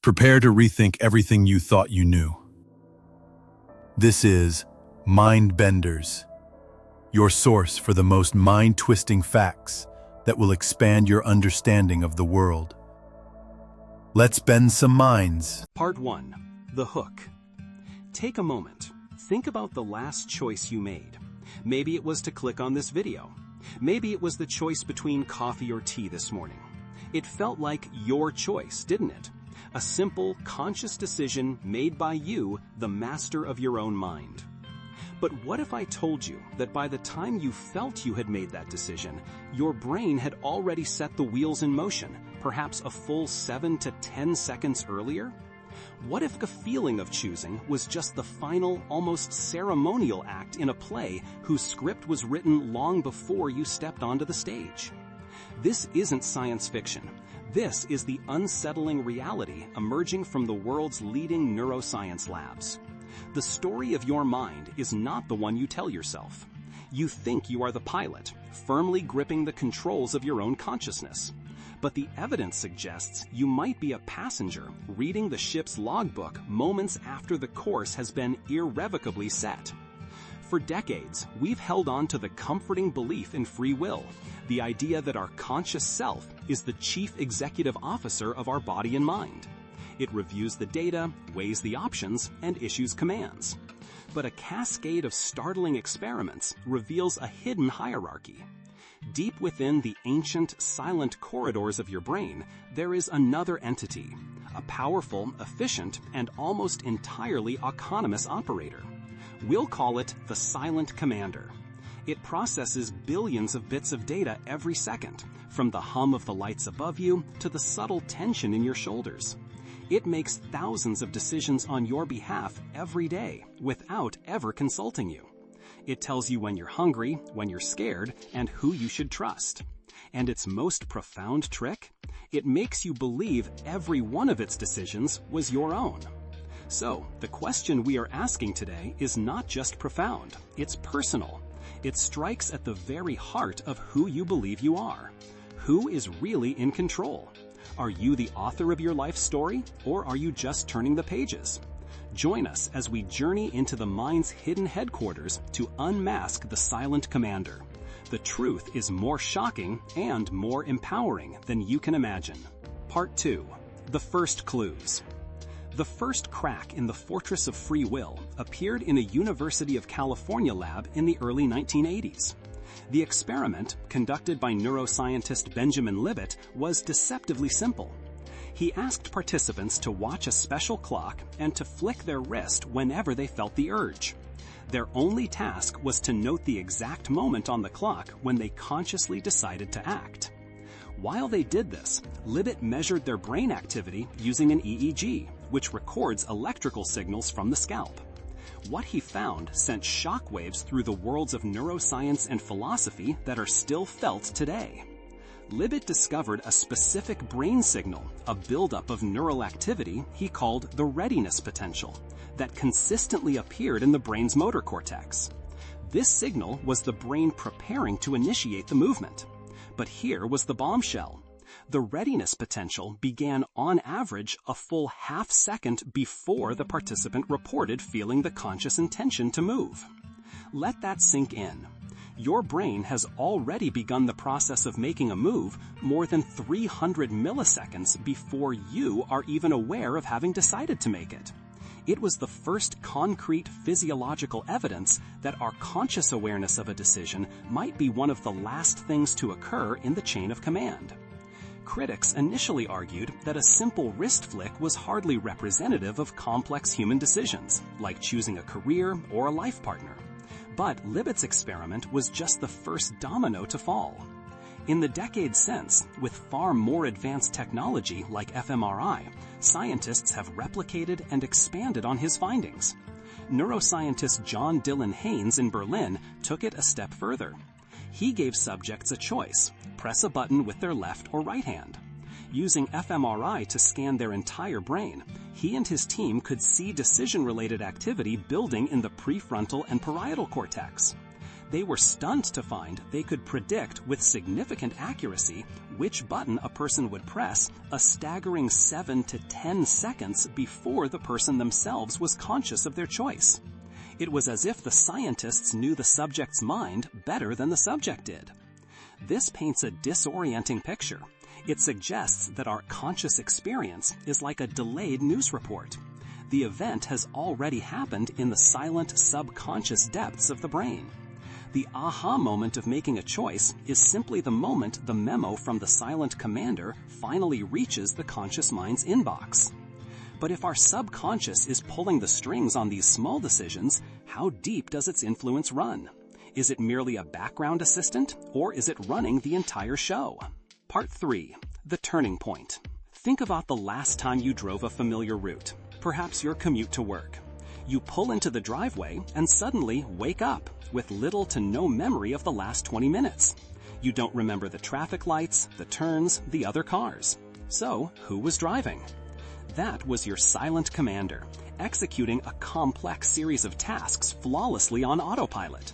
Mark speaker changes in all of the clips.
Speaker 1: Prepare to rethink everything you thought you knew. This is Mind Benders, your source for the most mind-twisting facts that will expand your understanding of the world. Let's bend some minds.
Speaker 2: Part 1. The Hook. Take a moment. Think about the last choice you made. Maybe it was to click on this video. Maybe it was the choice between coffee or tea this morning. It felt like your choice, didn't it? A simple, conscious decision made by you, the master of your own mind. But what if I told you that by the time you felt you had made that decision, your brain had already set the wheels in motion, perhaps a full 7 to 10 seconds earlier? What if the feeling of choosing was just the final, almost ceremonial act in a play whose script was written long before you stepped onto the stage? This isn't science fiction. This is the unsettling reality emerging from the world's leading neuroscience labs. The story of your mind is not the one you tell yourself. You think you are the pilot, firmly gripping the controls of your own consciousness. But the evidence suggests you might be a passenger reading the ship's logbook moments after the course has been irrevocably set. For decades, we've held on to the comforting belief in free will, the idea that our conscious self is the chief executive officer of our body and mind. It reviews the data, weighs the options, and issues commands. But a cascade of startling experiments reveals a hidden hierarchy. Deep within the ancient, silent corridors of your brain, there is another entity, a powerful, efficient, and almost entirely autonomous operator. We'll call it the silent commander. It processes billions of bits of data every second, from the hum of the lights above you to the subtle tension in your shoulders. It makes thousands of decisions on your behalf every day without ever consulting you. It tells you when you're hungry, when you're scared, and who you should trust. And its most profound trick? It makes you believe every one of its decisions was your own. So, the question we are asking today is not just profound, it's personal. It strikes at the very heart of who you believe you are. Who is really in control? Are you the author of your life story, or are you just turning the pages? Join us as we journey into the mind's hidden headquarters to unmask the silent commander. The truth is more shocking and more empowering than you can imagine. Part 2. The First Clues. The first crack in the fortress of free will appeared in a University of California lab in the early 1980s. The experiment, conducted by neuroscientist Benjamin Libet, was deceptively simple. He asked participants to watch a special clock and to flick their wrist whenever they felt the urge. Their only task was to note the exact moment on the clock when they consciously decided to act. While they did this, Libet measured their brain activity using an EEG, which records electrical signals from the scalp. What he found sent shockwaves through the worlds of neuroscience and philosophy that are still felt today. Libet discovered a specific brain signal, a buildup of neural activity he called the readiness potential, that consistently appeared in the brain's motor cortex. This signal was the brain preparing to initiate the movement. But here was the bombshell. The readiness potential began on average a full half-second before the participant reported feeling the conscious intention to move. Let that sink in. Your brain has already begun the process of making a move more than 300 milliseconds before you are even aware of having decided to make it. It was the first concrete physiological evidence that our conscious awareness of a decision might be one of the last things to occur in the chain of command. Critics initially argued that a simple wrist flick was hardly representative of complex human decisions, like choosing a career or a life partner. But Libet's experiment was just the first domino to fall. In the decades since, with far more advanced technology like fMRI, scientists have replicated and expanded on his findings. Neuroscientist John Dylan Haynes in Berlin took it a step further. He gave subjects a choice: press a button with their left or right hand. Using fMRI to scan their entire brain, he and his team could see decision-related activity building in the prefrontal and parietal cortex. They were stunned to find they could predict with significant accuracy which button a person would press a staggering 7 to 10 seconds before the person themselves was conscious of their choice. It was as if the scientists knew the subject's mind better than the subject did. This paints a disorienting picture. It suggests that our conscious experience is like a delayed news report. The event has already happened in the silent subconscious depths of the brain. The aha moment of making a choice is simply the moment the memo from the silent commander finally reaches the conscious mind's inbox. But if our subconscious is pulling the strings on these small decisions, how deep does its influence run? Is it merely a background assistant, or is it running the entire show? Part 3. The turning point. Think about the last time you drove a familiar route, perhaps your commute to work. You pull into the driveway and suddenly wake up with little to no memory of the last 20 minutes. You don't remember the traffic lights, the turns, the other cars. So, who was driving? That was your silent commander, executing a complex series of tasks flawlessly on autopilot.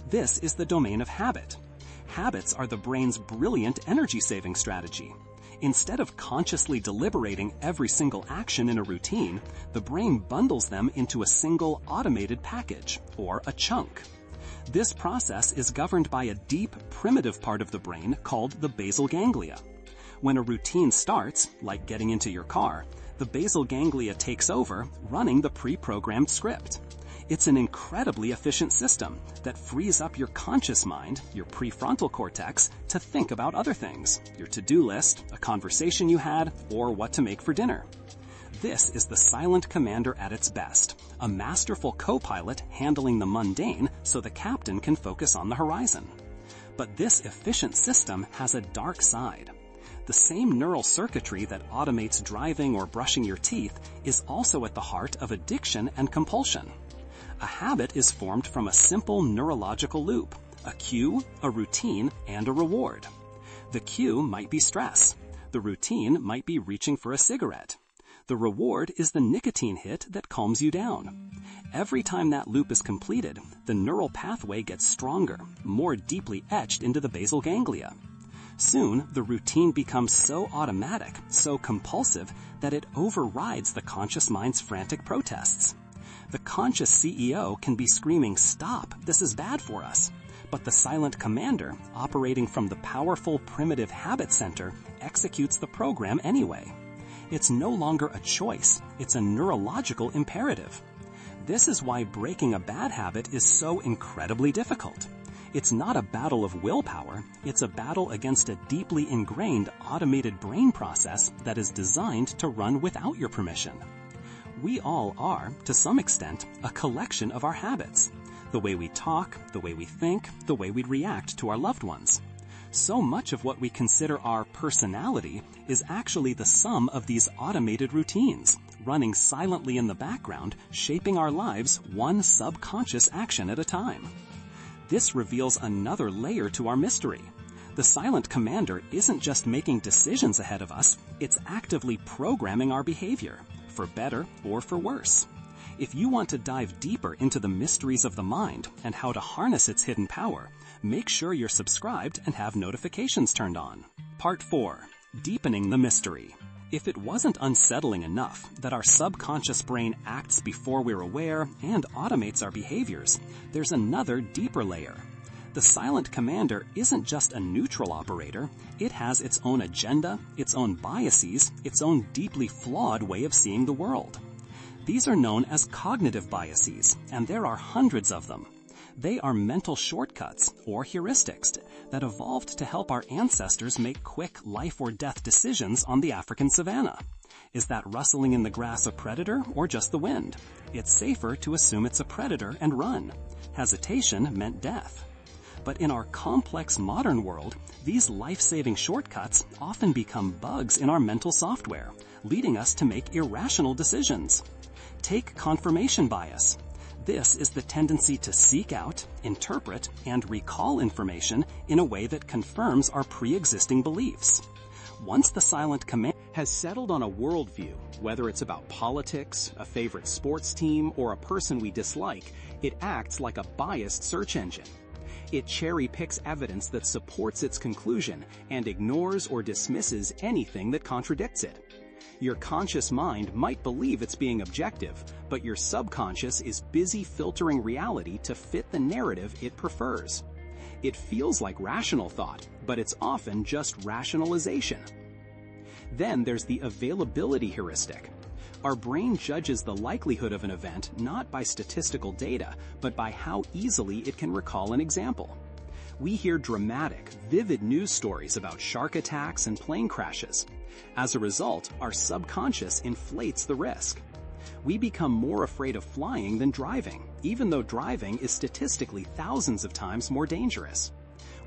Speaker 2: This is the domain of habit. Habits are the brain's brilliant energy-saving strategy. Instead of consciously deliberating every single action in a routine, the brain bundles them into a single automated package, or a chunk. This process is governed by a deep, primitive part of the brain called the basal ganglia. When a routine starts, like getting into your car, the basal ganglia takes over, running the pre-programmed script. It's an incredibly efficient system that frees up your conscious mind, your prefrontal cortex, to think about other things, your to-do list, a conversation you had, or what to make for dinner. This is the silent commander at its best, a masterful co-pilot handling the mundane so the captain can focus on the horizon. But this efficient system has a dark side. The same neural circuitry that automates driving or brushing your teeth is also at the heart of addiction and compulsion. A habit is formed from a simple neurological loop, a cue, a routine, and a reward. The cue might be stress. The routine might be reaching for a cigarette. The reward is the nicotine hit that calms you down. Every time that loop is completed, the neural pathway gets stronger, more deeply etched into the basal ganglia. Soon, the routine becomes so automatic, so compulsive, that it overrides the conscious mind's frantic protests. The conscious CEO can be screaming, "Stop, this is bad for us." But the silent commander, operating from the powerful primitive habit center, executes the program anyway. It's no longer a choice, it's a neurological imperative. This is why breaking a bad habit is so incredibly difficult. It's not a battle of willpower, it's a battle against a deeply ingrained automated brain process that is designed to run without your permission. We all are, to some extent, a collection of our habits. The way we talk, the way we think, the way we react to our loved ones. So much of what we consider our personality is actually the sum of these automated routines, running silently in the background, shaping our lives one subconscious action at a time. This reveals another layer to our mystery. The silent commander isn't just making decisions ahead of us, it's actively programming our behavior, for better or for worse. If you want to dive deeper into the mysteries of the mind and how to harness its hidden power, make sure you're subscribed and have notifications turned on. Part 4. Deepening the mystery. If it wasn't unsettling enough that our subconscious brain acts before we're aware and automates our behaviors, there's another deeper layer. The silent commander isn't just a neutral operator, it has its own agenda, its own biases, its own deeply flawed way of seeing the world. These are known as cognitive biases, and there are hundreds of them. They are mental shortcuts, or heuristics, that evolved to help our ancestors make quick life or death decisions on the African savanna. Is that rustling in the grass a predator or just the wind? It's safer to assume it's a predator and run. Hesitation meant death. But in our complex modern world, these life-saving shortcuts often become bugs in our mental software, leading us to make irrational decisions. Take confirmation bias. This is the tendency to seek out, interpret, and recall information in a way that confirms our pre-existing beliefs. Once the silent command has settled on a worldview, whether it's about politics, a favorite sports team, or a person we dislike, it acts like a biased search engine. It cherry-picks evidence that supports its conclusion and ignores or dismisses anything that contradicts it. Your conscious mind might believe it's being objective, but your subconscious is busy filtering reality to fit the narrative it prefers. It feels like rational thought, but it's often just rationalization. Then there's the availability heuristic. Our brain judges the likelihood of an event not by statistical data, but by how easily it can recall an example. We hear dramatic, vivid news stories about shark attacks and plane crashes. As a result, our subconscious inflates the risk. We become more afraid of flying than driving, even though driving is statistically thousands of times more dangerous.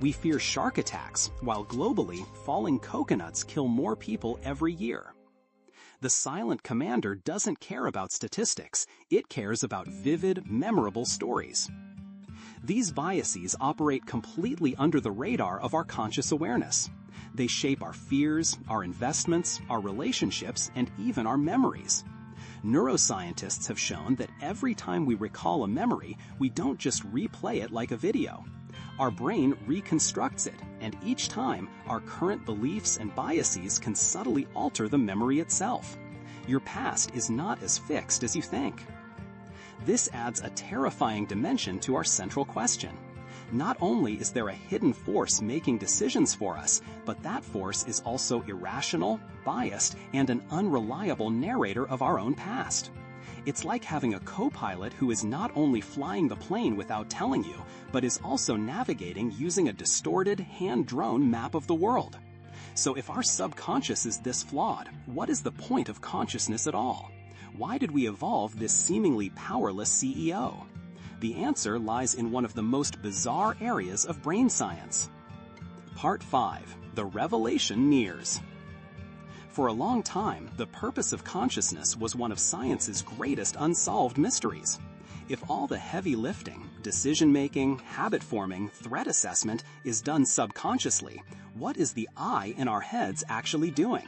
Speaker 2: We fear shark attacks, while globally, falling coconuts kill more people every year. The silent commander doesn't care about statistics, it cares about vivid, memorable stories. These biases operate completely under the radar of our conscious awareness. They shape our fears, our investments, our relationships, and even our memories. Neuroscientists have shown that every time we recall a memory, we don't just replay it like a video. Our brain reconstructs it, and each time, our current beliefs and biases can subtly alter the memory itself. Your past is not as fixed as you think. This adds a terrifying dimension to our central question. Not only is there a hidden force making decisions for us, but that force is also irrational, biased, and an unreliable narrator of our own past. It's like having a co-pilot who is not only flying the plane without telling you, but is also navigating using a distorted, hand-drawn map of the world. So if our subconscious is this flawed, what is the point of consciousness at all? Why did we evolve this seemingly powerless CEO? The answer lies in one of the most bizarre areas of brain science. Part 5. The revelation nears. For a long time, the purpose of consciousness was one of science's greatest unsolved mysteries. If all the heavy lifting, decision-making, habit-forming, threat assessment is done subconsciously, what is the I in our heads actually doing?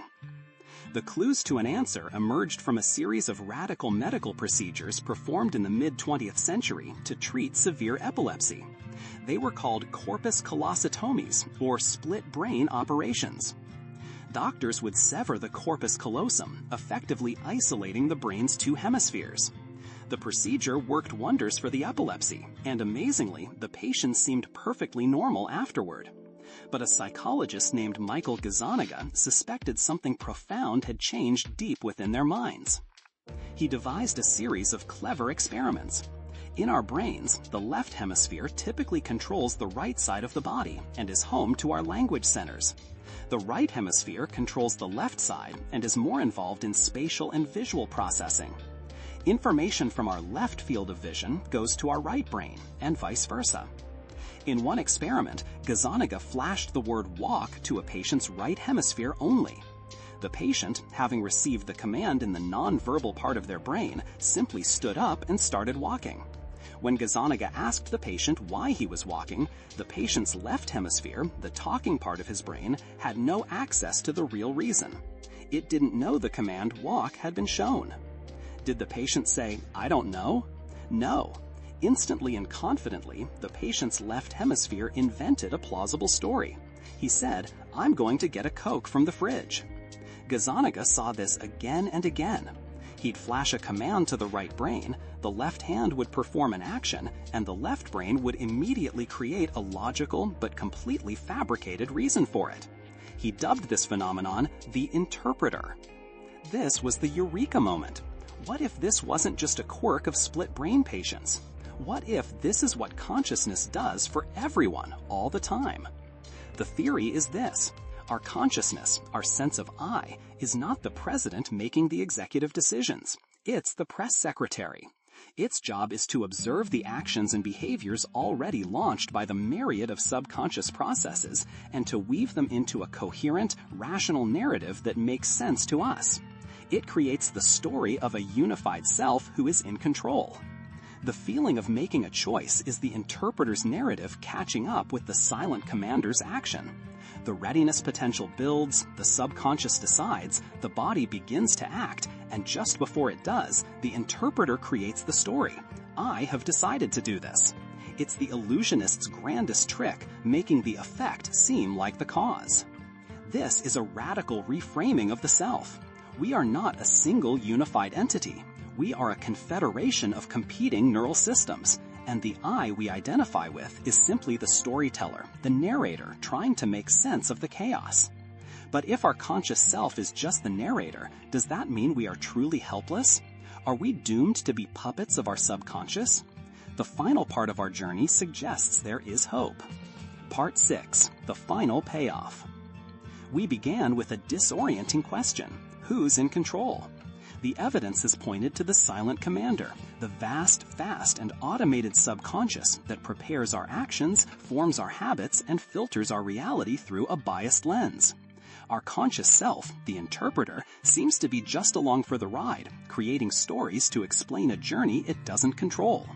Speaker 2: The clues to an answer emerged from a series of radical medical procedures performed in the mid-20th century to treat severe epilepsy. They were called corpus callosotomies, or split brain operations. Doctors would sever the corpus callosum, effectively isolating the brain's two hemispheres. The procedure worked wonders for the epilepsy, and amazingly, the patients seemed perfectly normal afterward. But a psychologist named Michael Gazzaniga suspected something profound had changed deep within their minds. He devised a series of clever experiments. In our brains, the left hemisphere typically controls the right side of the body and is home to our language centers. The right hemisphere controls the left side and is more involved in spatial and visual processing. Information from our left field of vision goes to our right brain, and vice versa. In one experiment, Gazzaniga flashed the word walk to a patient's right hemisphere only. The patient, having received the command in the non-verbal part of their brain, simply stood up and started walking. When Gazzaniga asked the patient why he was walking, the patient's left hemisphere, the talking part of his brain, had no access to the real reason. It didn't know the command walk had been shown. Did the patient say, "I don't know"? No. Instantly and confidently, the patient's left hemisphere invented a plausible story. He said, "I'm going to get a Coke from the fridge." Gazzaniga saw this again and again. He'd flash a command to the right brain, the left hand would perform an action, and the left brain would immediately create a logical but completely fabricated reason for it. He dubbed this phenomenon the interpreter. This was the eureka moment. What if this wasn't just a quirk of split brain patients? What if this is what consciousness does for everyone all the time? The theory is this. Our consciousness, our sense of I, is not the president making the executive decisions. It's the press secretary. Its job is to observe the actions and behaviors already launched by the myriad of subconscious processes and to weave them into a coherent, rational narrative that makes sense to us. It creates the story of a unified self who is in control. The feeling of making a choice is the interpreter's narrative catching up with the silent commander's action. The readiness potential builds, the subconscious decides, the body begins to act, and just before it does, the interpreter creates the story. I have decided to do this. It's the illusionist's grandest trick, making the effect seem like the cause. This is a radical reframing of the self. We are not a single unified entity. We are a confederation of competing neural systems, and the I we identify with is simply the storyteller, the narrator, trying to make sense of the chaos. But if our conscious self is just the narrator, does that mean we are truly helpless? Are we doomed to be puppets of our subconscious? The final part of our journey suggests there is hope. Part 6, the final payoff. We began with a disorienting question: who's in control? The evidence has pointed to the silent commander, the vast, fast, and automated subconscious that prepares our actions, forms our habits, and filters our reality through a biased lens. Our conscious self, the interpreter, seems to be just along for the ride, creating stories to explain a journey it doesn't control.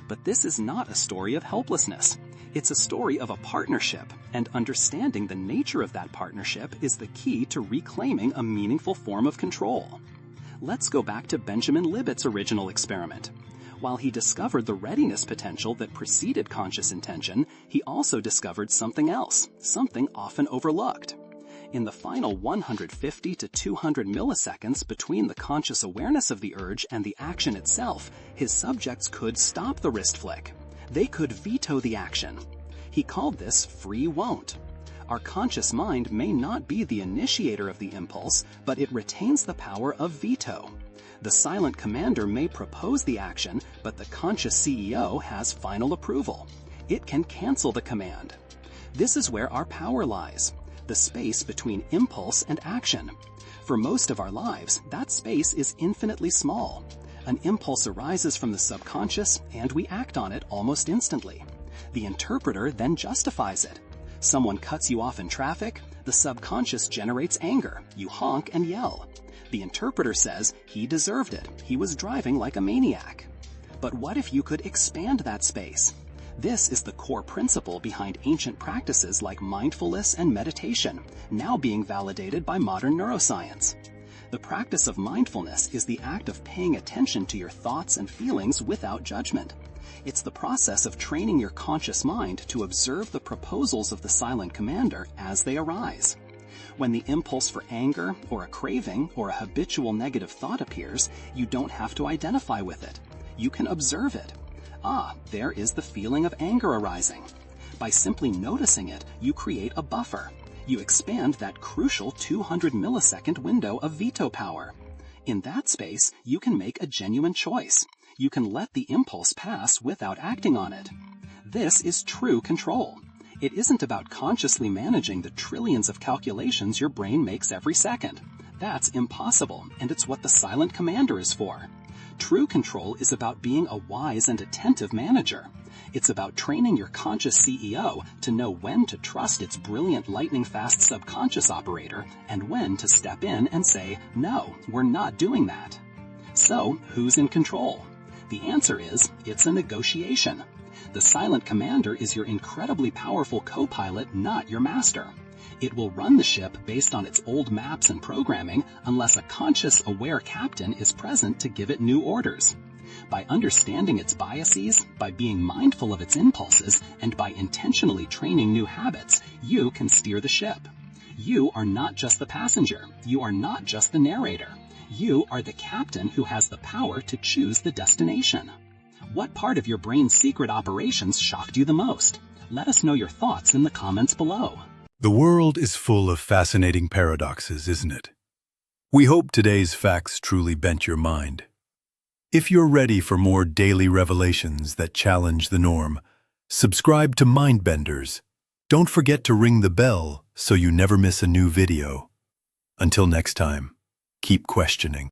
Speaker 2: But this is not a story of helplessness. It's a story of a partnership, and understanding the nature of that partnership is the key to reclaiming a meaningful form of control. Let's go back to Benjamin Libet's original experiment. While he discovered the readiness potential that preceded conscious intention, he also discovered something else, something often overlooked. In the final 150 to 200 milliseconds between the conscious awareness of the urge and the action itself, his subjects could stop the wrist flick. They could veto the action. He called this free won't. Our conscious mind may not be the initiator of the impulse, but it retains the power of veto. The silent commander may propose the action, but the conscious CEO has final approval. It can cancel the command. This is where our power lies, the space between impulse and action. For most of our lives, that space is infinitely small. An impulse arises from the subconscious, and we act on it almost instantly. The interpreter then justifies it. Someone cuts you off in traffic, the subconscious generates anger. You honk and yell. The interpreter says he deserved it. He was driving like a maniac. But what if you could expand that space? This is the core principle behind ancient practices like mindfulness and meditation, now being validated by modern neuroscience. The practice of mindfulness is the act of paying attention to your thoughts and feelings without judgment. It's the process of training your conscious mind to observe the proposals of the silent commander as they arise. When the impulse for anger, or a craving, or a habitual negative thought appears, you don't have to identify with it. You can observe it. Ah, there is the feeling of anger arising. By simply noticing it, you create a buffer. You expand that crucial 200 millisecond window of veto power. In that space, you can make a genuine choice. You can let the impulse pass without acting on it. This is true control. It isn't about consciously managing the trillions of calculations your brain makes every second. That's impossible, and it's what the silent commander is for. True control is about being a wise and attentive manager. It's about training your conscious CEO to know when to trust its brilliant lightning-fast subconscious operator and when to step in and say, no, we're not doing that. So, who's in control? The answer is, it's a negotiation. The silent commander is your incredibly powerful co-pilot, not your master. It will run the ship based on its old maps and programming unless a conscious, aware captain is present to give it new orders. By understanding its biases, by being mindful of its impulses, and by intentionally training new habits, you can steer the ship. You are not just the passenger. You are not just the narrator. You are the captain who has the power to choose the destination. What part of your brain's secret operations shocked you the most? Let us know your thoughts in the comments below.
Speaker 1: The world is full of fascinating paradoxes, isn't it? We hope today's facts truly bent your mind. If you're ready for more daily revelations that challenge the norm, subscribe to Mindbenders. Don't forget to ring the bell so you never miss a new video. Until next time, keep questioning.